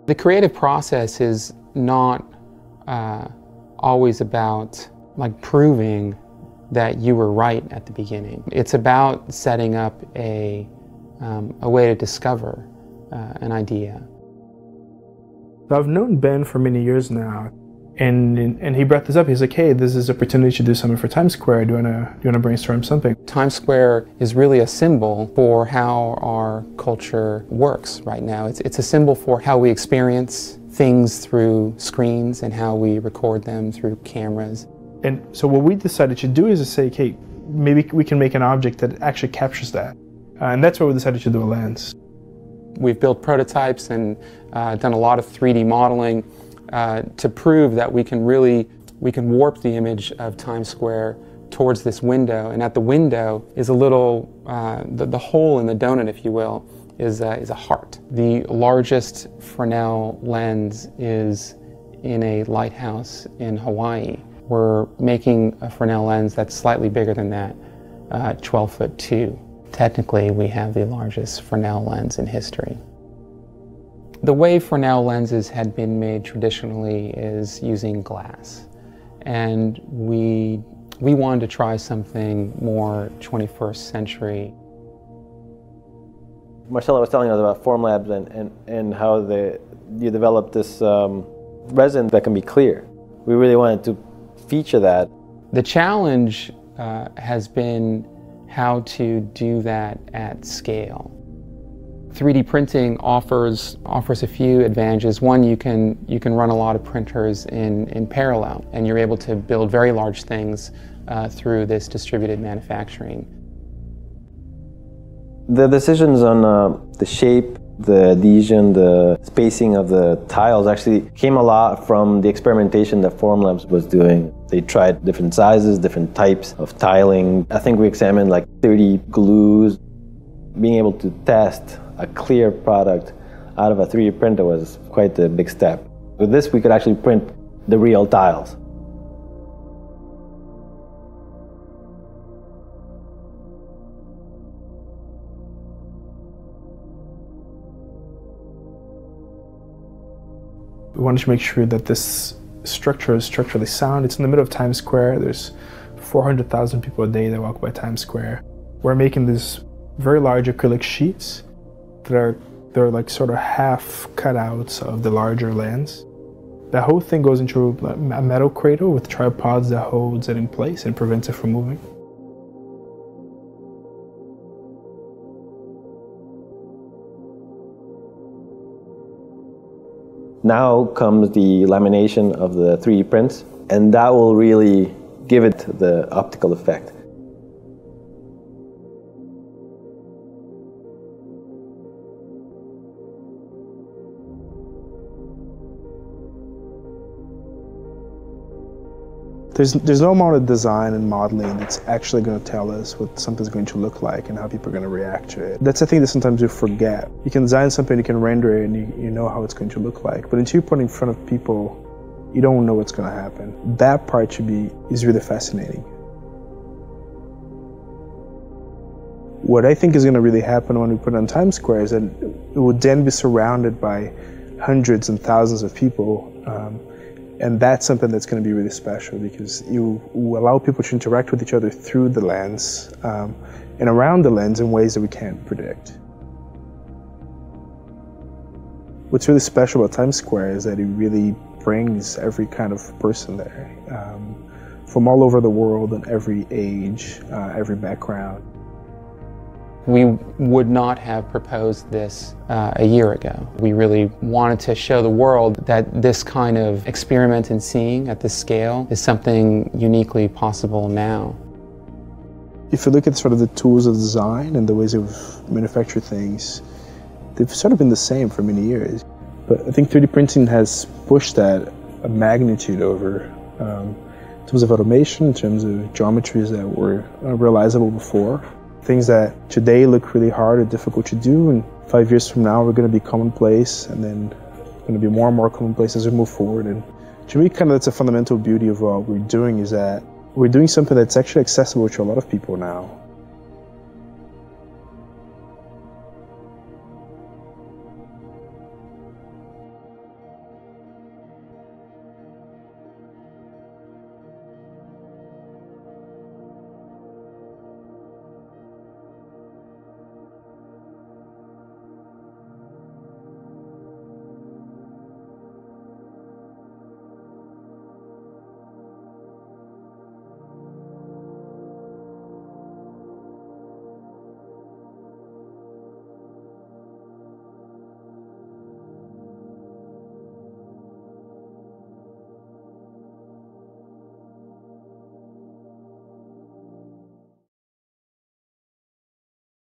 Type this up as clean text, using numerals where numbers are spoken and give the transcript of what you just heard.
The creative process is not always about proving that you were right at the beginning. It's about setting up a way to discover an idea. I've known Ben for many years now, and he brought this up. He's like, "Hey, this is an opportunity to do something for Times Square. Do you wanna brainstorm something?" Times Square is really a symbol for how our culture works right now. It's a symbol for how we experience things through screens and how we record them through cameras. And so what we decided to do is to say, "Okay, maybe we can make an object that actually captures that," and that's why we decided to do a lens. We've built prototypes and done a lot of 3D modeling to prove that we can warp the image of Times Square towards this window. And at the window is a little, the hole in the donut, if you will, is a heart. The largest Fresnel lens is in a lighthouse in Hawaii. We're making a Fresnel lens that's slightly bigger than that, 12'2". Technically, we have the largest Fresnel lens in history. The way Fresnel lenses had been made traditionally is using glass. And we wanted to try something more 21st century. Marcelo was telling us about Formlabs and how you developed this resin that can be clear. We really wanted to feature that. The challenge has been how to do that at scale. 3D printing offers a few advantages. One, you can run a lot of printers in parallel, and you're able to build very large things through this distributed manufacturing. The decisions on the shape, the adhesion, the spacing of the tiles actually came a lot from the experimentation that Formlabs was doing. They tried different sizes, different types of tiling. I think we examined like 30 glues. Being able to test a clear product out of a 3D printer was quite a big step. With this, we could actually print the real tiles. We wanted to make sure that this structure is structurally sound. It's in the middle of Times Square. There's 400,000 people a day that walk by Times Square. We're making these very large acrylic sheets they're like sort of half cutouts of the larger lens. The whole thing goes into a metal cradle with tripods that holds it in place and prevents it from moving. Now comes the lamination of the 3D prints, and that will really give it the optical effect. There's no amount of design and modeling that's actually going to tell us what something's going to look like and how people are going to react to it. That's the thing that sometimes we forget. You can design something, you can render it, and you know how it's going to look like. But until you put it in front of people, you don't know what's going to happen. That part is really fascinating. What I think is going to really happen when we put it on Times Square is that it would then be surrounded by hundreds and thousands of people. And that's something that's going to be really special because you allow people to interact with each other through the lens and around the lens in ways that we can't predict. What's really special about Times Square is that it really brings every kind of person there, from all over the world and every age, every background. We would not have proposed this a year ago. We really wanted to show the world that this kind of experiment in seeing at this scale is something uniquely possible now. If you look at sort of the tools of design and the ways we've manufactured things, they've sort of been the same for many years. But I think 3D printing has pushed that a magnitude over in terms of automation, in terms of geometries that were realizable before. Things that today look really hard or difficult to do, and 5 years from now we're going to be commonplace, and then going to be more and more commonplace as we move forward. And to me, kind of that's a fundamental beauty of what we're doing, is that we're doing something that's actually accessible to a lot of people now.